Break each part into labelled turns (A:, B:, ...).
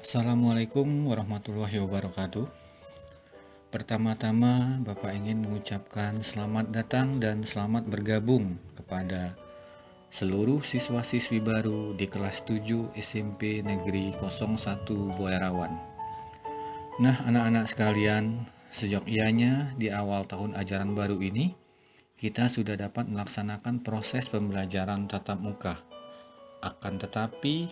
A: Assalamualaikum warahmatullahi wabarakatuh. Pertama-tama, Bapak ingin mengucapkan selamat datang dan selamat bergabung kepada seluruh siswa-siswi baru di kelas 7 SMP Negeri 01 Boerawan. Nah, anak-anak sekalian, seyogyanya di awal tahun ajaran baru ini, kita sudah dapat melaksanakan proses pembelajaran tatap muka. Akan tetapi,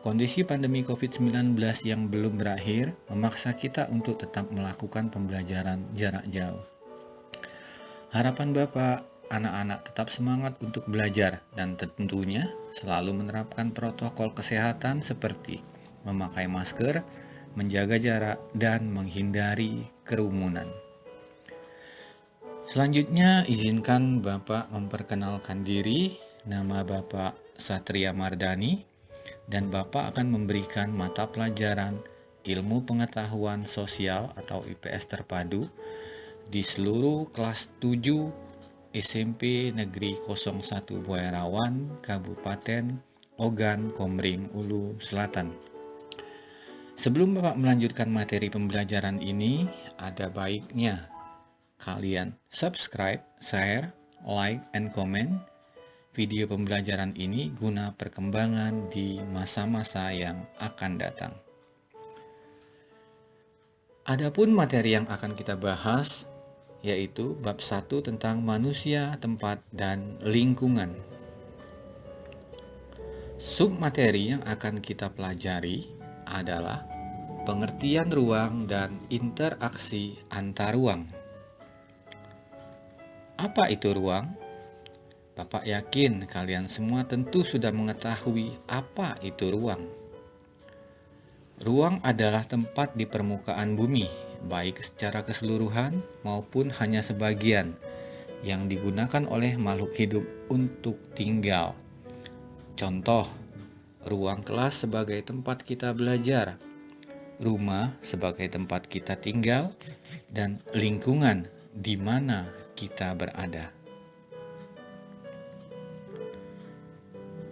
A: kondisi pandemi COVID-19 yang belum berakhir memaksa kita untuk tetap melakukan pembelajaran jarak jauh. Harapan Bapak, anak-anak tetap semangat untuk belajar dan tentunya selalu menerapkan protokol kesehatan seperti memakai masker, menjaga jarak, dan menghindari kerumunan. Selanjutnya, izinkan Bapak memperkenalkan diri. Nama Bapak Satria Mardani, dan Bapak akan memberikan mata pelajaran Ilmu Pengetahuan Sosial atau IPS terpadu di seluruh kelas 7 SMP Negeri 01 Boerawan, Kabupaten Ogan Komering Ulu Selatan. Sebelum Bapak melanjutkan materi pembelajaran ini, ada baiknya kalian subscribe, share, like, and comment video pembelajaran ini guna perkembangan di masa-masa yang akan datang. Adapun materi yang akan kita bahas yaitu bab 1 tentang manusia, tempat, dan lingkungan. Submateri yang akan kita pelajari adalah pengertian ruang dan interaksi antar ruang. Apa itu ruang? Bapak yakin kalian semua tentu sudah mengetahui apa itu ruang. Ruang adalah tempat di permukaan bumi, baik secara keseluruhan maupun hanya sebagian, yang digunakan oleh makhluk hidup untuk tinggal. Contoh, ruang kelas sebagai tempat kita belajar, rumah sebagai tempat kita tinggal, dan lingkungan di mana kita berada.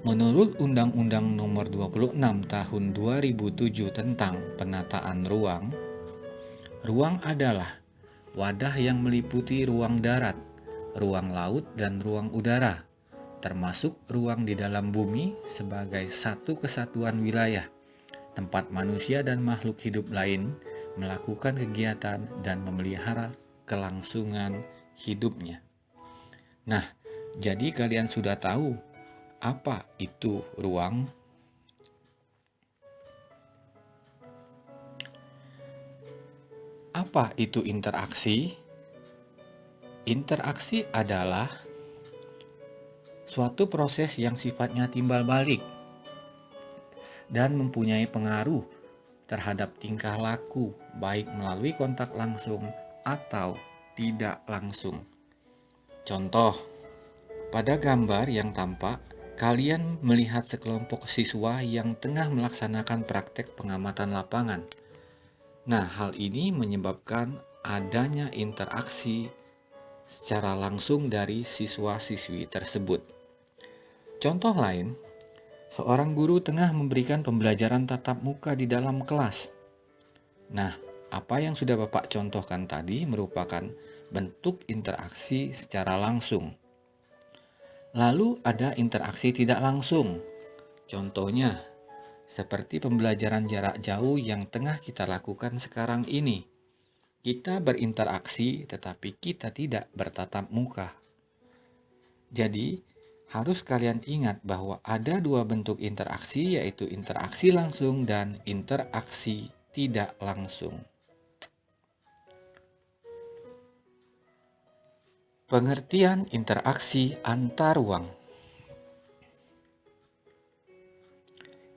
A: Menurut Undang-Undang Nomor 26 Tahun 2007 tentang Penataan Ruang, ruang adalah wadah yang meliputi ruang darat, ruang laut, dan ruang udara, termasuk ruang di dalam bumi sebagai satu kesatuan wilayah, tempat manusia dan makhluk hidup lain melakukan kegiatan dan memelihara kelangsungan hidupnya. Nah, jadi kalian sudah tahu apa itu ruang? Apa itu interaksi? Interaksi adalah suatu proses yang sifatnya timbal balik dan mempunyai pengaruh terhadap tingkah laku, baik melalui kontak langsung atau tidak langsung. Contoh, pada gambar yang tampak, kalian melihat sekelompok siswa yang tengah melaksanakan praktek pengamatan lapangan. Nah, hal ini menyebabkan adanya interaksi secara langsung dari siswa-siswi tersebut. Contoh lain, seorang guru tengah memberikan pembelajaran tatap muka di dalam kelas. Nah, apa yang sudah Bapak contohkan tadi merupakan bentuk interaksi secara langsung. Lalu ada interaksi tidak langsung. Contohnya, seperti pembelajaran jarak jauh yang tengah kita lakukan sekarang ini. Kita berinteraksi tetapi kita tidak bertatap muka. Jadi, harus kalian ingat bahwa ada dua bentuk interaksi, yaitu interaksi langsung dan interaksi tidak langsung. Pengertian interaksi antar ruang.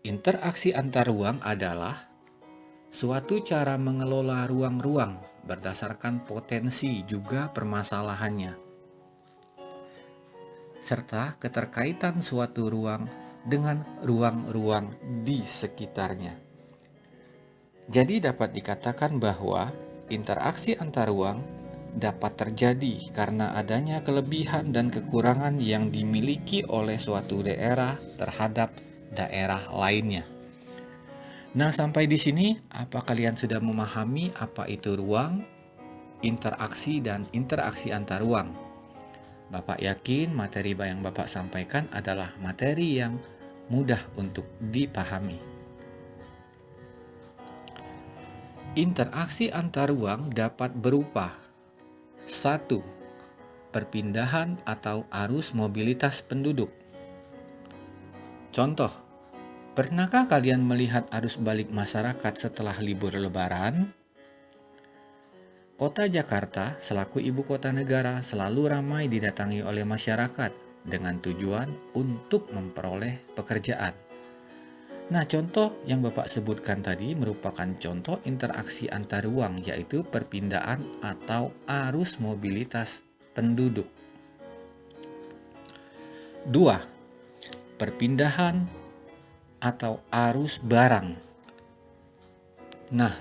A: Interaksi antar ruang adalah suatu cara mengelola ruang-ruang berdasarkan potensi juga permasalahannya, serta keterkaitan suatu ruang dengan ruang-ruang di sekitarnya. Jadi dapat dikatakan bahwa interaksi antar ruang dapat terjadi karena adanya kelebihan dan kekurangan yang dimiliki oleh suatu daerah terhadap daerah lainnya. Nah, sampai di sini, apa kalian sudah memahami apa itu ruang, interaksi, dan interaksi antar ruang? Bapak yakin materi yang Bapak sampaikan adalah materi yang mudah untuk dipahami. Interaksi antar ruang dapat berupa: 1. Perpindahan atau arus mobilitas penduduk. Contoh, pernahkah kalian melihat arus balik masyarakat setelah libur Lebaran? Kota Jakarta selaku ibu kota negara selalu ramai didatangi oleh masyarakat dengan tujuan untuk memperoleh pekerjaan. Nah, contoh yang Bapak sebutkan tadi merupakan contoh interaksi antar ruang, yaitu perpindahan atau arus mobilitas penduduk. 2. Perpindahan atau arus barang. Nah,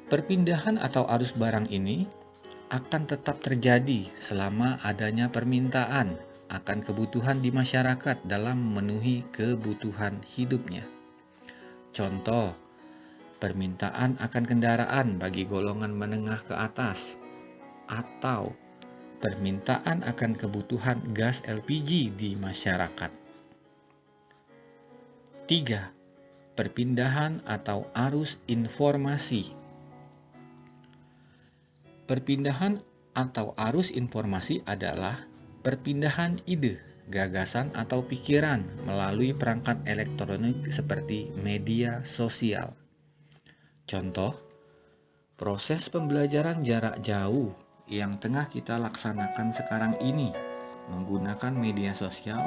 A: perpindahan atau arus barang ini akan tetap terjadi selama adanya permintaan akan kebutuhan di masyarakat dalam memenuhi kebutuhan hidupnya. Contoh, permintaan akan kendaraan bagi golongan menengah ke atas, atau permintaan akan kebutuhan gas LPG di masyarakat. 3. Perpindahan atau arus informasi. Perpindahan atau arus informasi adalah perpindahan ide, gagasan, atau pikiran melalui perangkat elektronik seperti media sosial. Contoh, proses pembelajaran jarak jauh yang tengah kita laksanakan sekarang ini menggunakan media sosial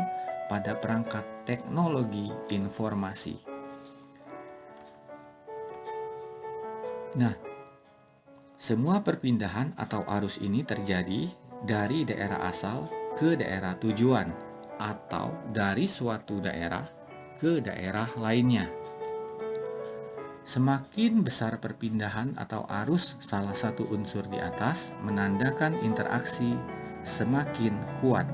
A: pada perangkat teknologi informasi. Nah, semua perpindahan atau arus ini terjadi dari daerah asal ke daerah tujuan atau dari suatu daerah ke daerah lainnya. Semakin besar perpindahan atau arus salah satu unsur di atas menandakan interaksi semakin kuat.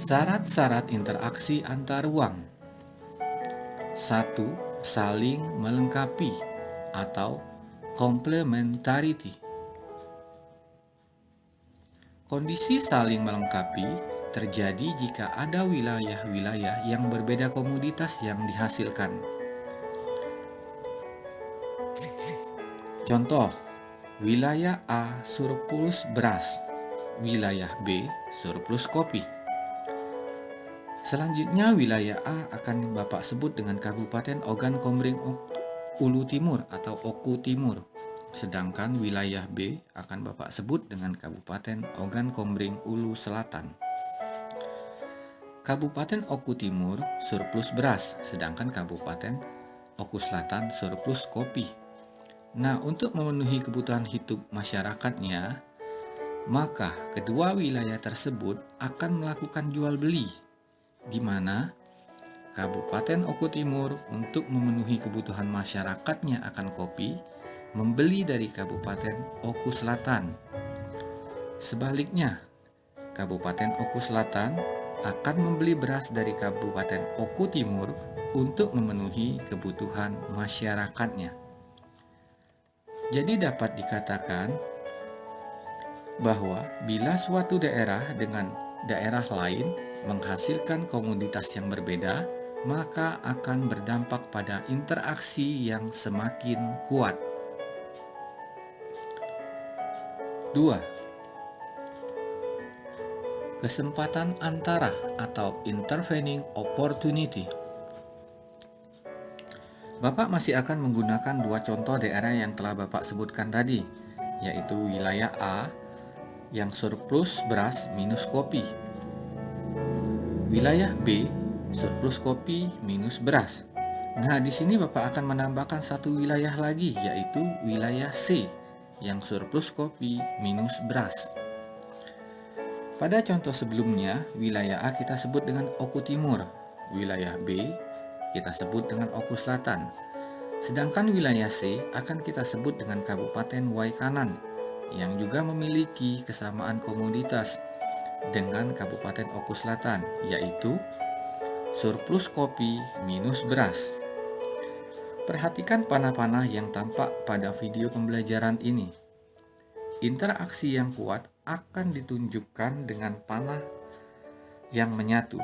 A: Syarat-syarat interaksi antar ruang. 1. Saling melengkapi atau complementarity. Kondisi saling melengkapi terjadi jika ada wilayah-wilayah yang berbeda komoditas yang dihasilkan. Contoh, wilayah A surplus beras, wilayah B surplus kopi. Selanjutnya, wilayah A akan Bapak sebut dengan Kabupaten Ogan Komering Ulu Timur atau Oku Timur. Sedangkan wilayah B akan Bapak sebut dengan Kabupaten Ogan Komering Ulu Selatan. Kabupaten Oku Timur surplus beras, sedangkan Kabupaten Oku Selatan surplus kopi. Nah, untuk memenuhi kebutuhan hidup masyarakatnya, maka kedua wilayah tersebut akan melakukan jual beli, di mana Kabupaten Oku Timur untuk memenuhi kebutuhan masyarakatnya akan kopi, membeli dari Kabupaten Oku Selatan. Sebaliknya, Kabupaten Oku Selatan akan membeli beras dari Kabupaten Oku Timur untuk memenuhi kebutuhan masyarakatnya. Jadi dapat dikatakan bahwa bila suatu daerah dengan daerah lain menghasilkan komoditas yang berbeda, maka akan berdampak pada interaksi yang semakin kuat. 2. Kesempatan antara atau intervening opportunity. Bapak masih akan menggunakan dua contoh daerah yang telah Bapak sebutkan tadi, yaitu wilayah A yang surplus beras minus kopi, wilayah B surplus kopi minus beras. Nah, di sini Bapak akan menambahkan satu wilayah lagi, yaitu wilayah C yang surplus kopi minus beras. Pada contoh sebelumnya, wilayah A kita sebut dengan Oku Timur, wilayah B kita sebut dengan Oku Selatan. Sedangkan wilayah C akan kita sebut dengan Kabupaten Waikanan yang juga memiliki kesamaan komoditas dengan Kabupaten Oku Selatan, yaitu surplus kopi minus beras. Perhatikan panah-panah yang tampak pada video pembelajaran ini. Interaksi yang kuat akan ditunjukkan dengan panah yang menyatu,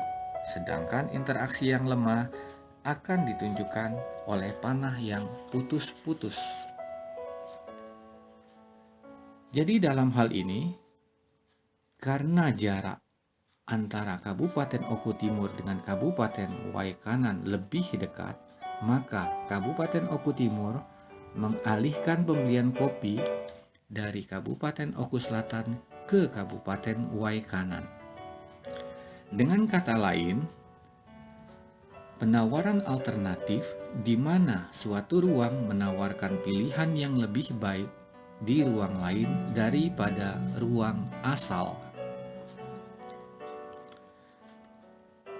A: sedangkan interaksi yang lemah akan ditunjukkan oleh panah yang putus-putus. Jadi dalam hal ini, karena jarak antara Kabupaten Oku Timur dengan Kabupaten Waikanan lebih dekat, maka Kabupaten Oku Timur mengalihkan pembelian kopi dari Kabupaten Oku Selatan ke Kabupaten Waikanan. Dengan kata lain, penawaran alternatif di mana suatu ruang menawarkan pilihan yang lebih baik di ruang lain daripada ruang asal.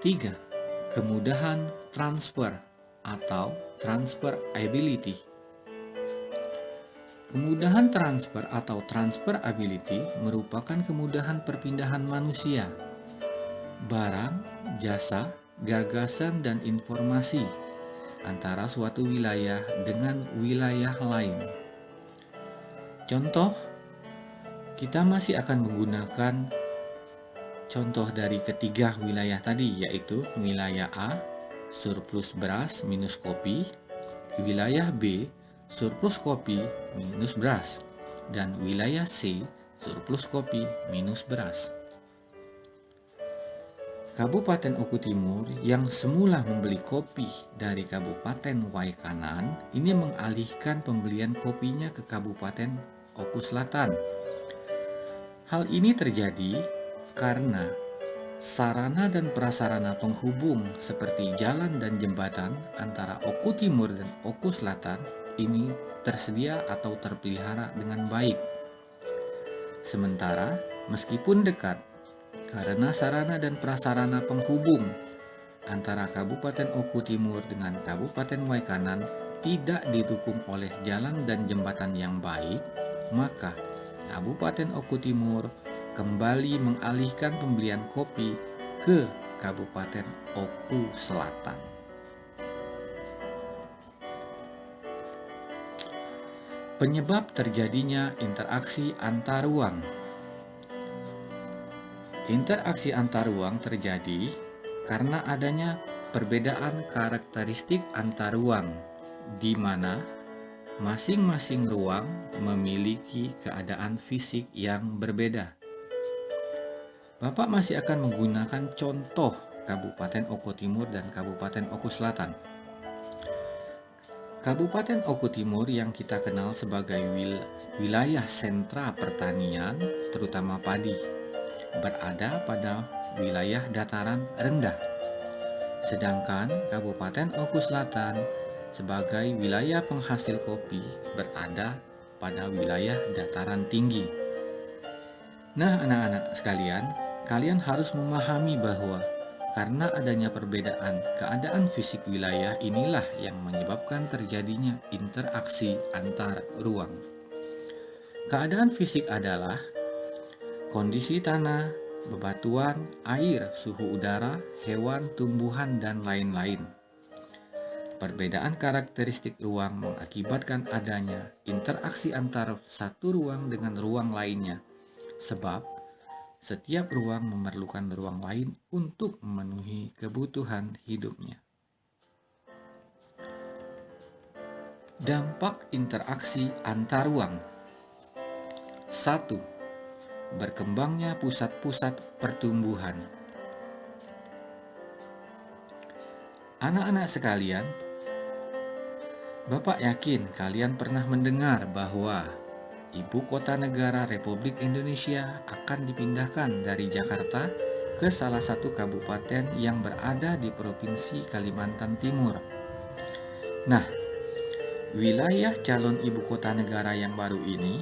A: 3. Kemudahan transfer atau transferability. Kemudahan transfer atau transferability merupakan kemudahan perpindahan manusia, barang, jasa, gagasan, dan informasi antara suatu wilayah dengan wilayah lain. Contoh, kita masih akan menggunakan contoh dari ketiga wilayah tadi, yaitu wilayah A, surplus beras minus kopi, wilayah B, surplus kopi minus beras, dan wilayah C, surplus kopi minus beras. Kabupaten Oku Timur yang semula membeli kopi dari Kabupaten Waikanan ini mengalihkan pembelian kopinya ke Kabupaten Oku Selatan. Hal ini terjadi karena sarana dan prasarana penghubung seperti jalan dan jembatan antara Oku Timur dan Oku Selatan ini tersedia atau terpelihara dengan baik. Sementara meskipun dekat, karena sarana dan prasarana penghubung antara Kabupaten Oku Timur dengan Kabupaten Waikanan tidak didukung oleh jalan dan jembatan yang baik, maka Kabupaten Oku Timur kembali mengalihkan pembelian kopi ke Kabupaten Oku Selatan. Penyebab terjadinya interaksi antar ruang. Interaksi antar ruang terjadi karena adanya perbedaan karakteristik antar ruang, di mana masing-masing ruang memiliki keadaan fisik yang berbeda. Bapak masih akan menggunakan contoh Kabupaten Oku Timur dan Kabupaten Oku Selatan. Kabupaten Oku Timur yang kita kenal sebagai wilayah sentra pertanian, terutama padi, berada pada wilayah dataran rendah. Sedangkan Kabupaten Oku Selatan sebagai wilayah penghasil kopi berada pada wilayah dataran tinggi. Nah, anak-anak sekalian, kalian harus memahami bahwa karena adanya perbedaan keadaan fisik wilayah inilah yang menyebabkan terjadinya interaksi antar ruang. Keadaan fisik adalah kondisi tanah, bebatuan, air, suhu udara, hewan, tumbuhan, dan lain-lain. Perbedaan karakteristik ruang mengakibatkan adanya interaksi antar satu ruang dengan ruang lainnya, sebab setiap ruang memerlukan ruang lain untuk memenuhi kebutuhan hidupnya. Dampak interaksi antar ruang. 1. Berkembangnya pusat-pusat pertumbuhan. Anak-anak sekalian, Bapak yakin kalian pernah mendengar bahwa Ibu kota negara Republik Indonesia akan dipindahkan dari Jakarta ke salah satu kabupaten yang berada di Provinsi Kalimantan Timur. Nah, wilayah calon ibu kota negara yang baru ini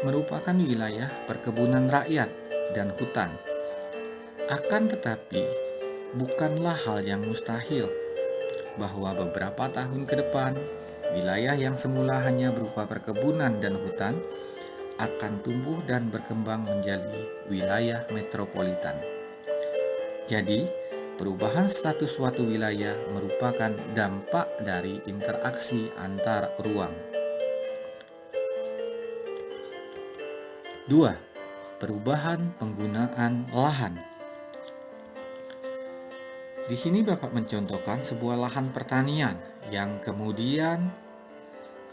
A: merupakan wilayah perkebunan rakyat dan hutan. Akan tetapi, bukanlah hal yang mustahil bahwa beberapa tahun ke depan, wilayah yang semula hanya berupa perkebunan dan hutan akan tumbuh dan berkembang menjadi wilayah metropolitan. Jadi, Perubahan status suatu wilayah merupakan dampak dari interaksi antar ruang. 2. Perubahan penggunaan lahan. Di sini Bapak mencontohkan sebuah lahan pertanian yang kemudian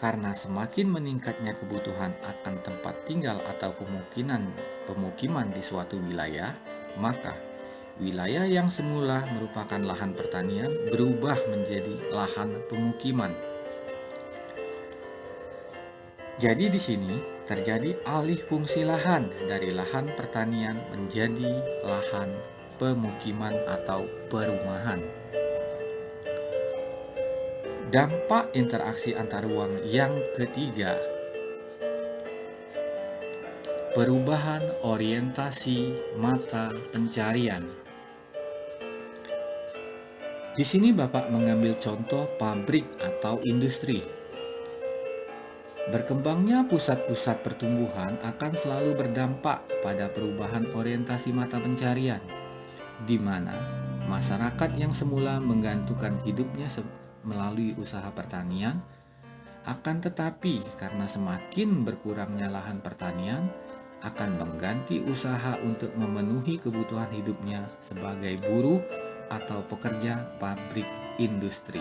A: karena semakin meningkatnya kebutuhan akan tempat tinggal atau pemukiman di suatu wilayah, maka wilayah yang semula merupakan lahan pertanian berubah menjadi lahan pemukiman. Jadi di sini terjadi alih fungsi lahan dari lahan pertanian menjadi lahan pemukiman atau perumahan. Dampak interaksi antar ruang yang ketiga, perubahan orientasi mata pencarian. Di sini Bapak mengambil contoh pabrik atau industri. Berkembangnya pusat-pusat pertumbuhan akan selalu berdampak pada perubahan orientasi mata pencarian, di mana masyarakat yang semula menggantungkan hidupnya melalui usaha pertanian, akan tetapi karena semakin berkurangnya lahan pertanian, akan mengganti usaha untuk memenuhi kebutuhan hidupnya sebagai buruh atau pekerja pabrik industri.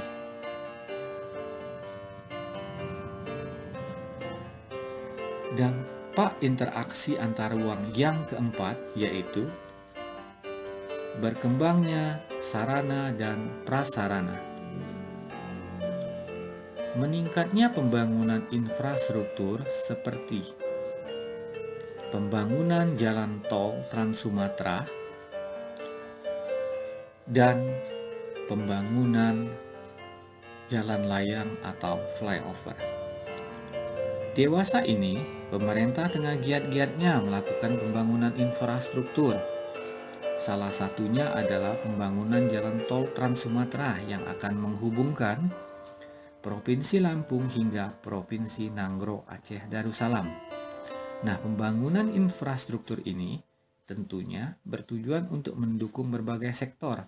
A: Dampak interaksi antar ruang yang keempat yaitu berkembangnya sarana dan prasarana. Meningkatnya pembangunan infrastruktur seperti pembangunan jalan tol Trans Sumatera dan pembangunan jalan layang atau flyover. Dewasa ini, pemerintah tengah giat-giatnya melakukan pembangunan infrastruktur. Salah satunya adalah pembangunan jalan tol Trans Sumatera yang akan menghubungkan Provinsi Lampung hingga Provinsi Nanggro Aceh Darussalam. Nah, pembangunan infrastruktur ini tentunya bertujuan untuk mendukung berbagai sektor,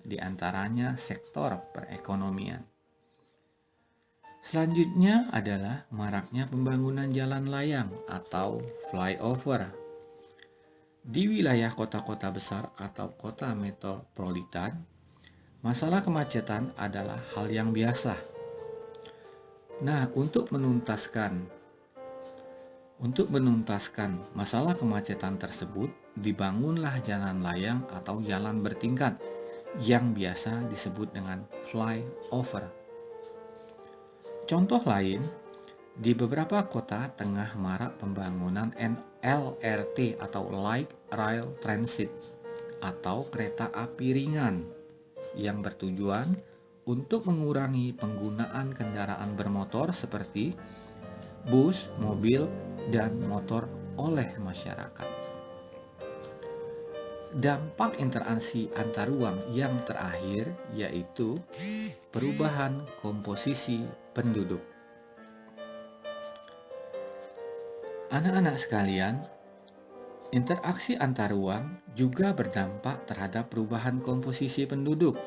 A: di antaranya sektor perekonomian. Selanjutnya adalah maraknya pembangunan jalan layang atau flyover. Di wilayah kota-kota besar atau kota metropolitan, masalah kemacetan adalah hal yang biasa. Nah, untuk menuntaskan masalah kemacetan tersebut, dibangunlah jalan layang atau jalan bertingkat yang biasa disebut dengan flyover. Contoh lain, di beberapa kota tengah marak pembangunan LRT atau Light Rail Transit atau kereta api ringan yang bertujuan untuk mengurangi penggunaan kendaraan bermotor seperti bus, mobil, dan motor oleh masyarakat. Dampak interaksi antar ruang yang terakhir yaitu perubahan komposisi penduduk. Anak-anak sekalian, interaksi antar ruang juga berdampak terhadap perubahan komposisi penduduk.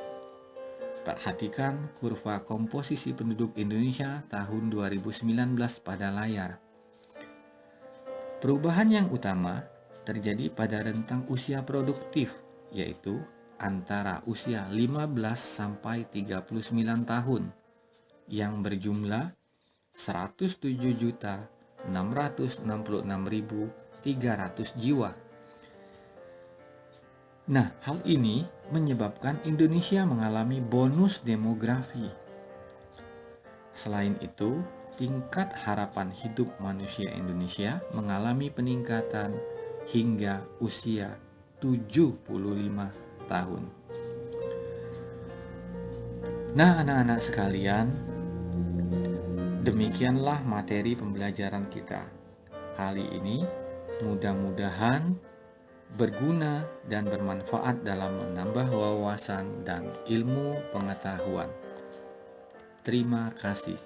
A: Perhatikan kurva komposisi penduduk Indonesia tahun 2019 pada layar. Perubahan yang utama terjadi pada rentang usia produktif, yaitu antara usia 15 sampai 39 tahun yang berjumlah 107.666.300 jiwa. Nah, hal ini menyebabkan Indonesia mengalami bonus demografi. Selain itu, tingkat harapan hidup manusia Indonesia mengalami peningkatan hingga usia 75 tahun. Nah, anak-anak sekalian, demikianlah materi pembelajaran kita kali ini. Mudah-mudahan berguna dan bermanfaat dalam menambah wawasan dan ilmu pengetahuan. Terima kasih.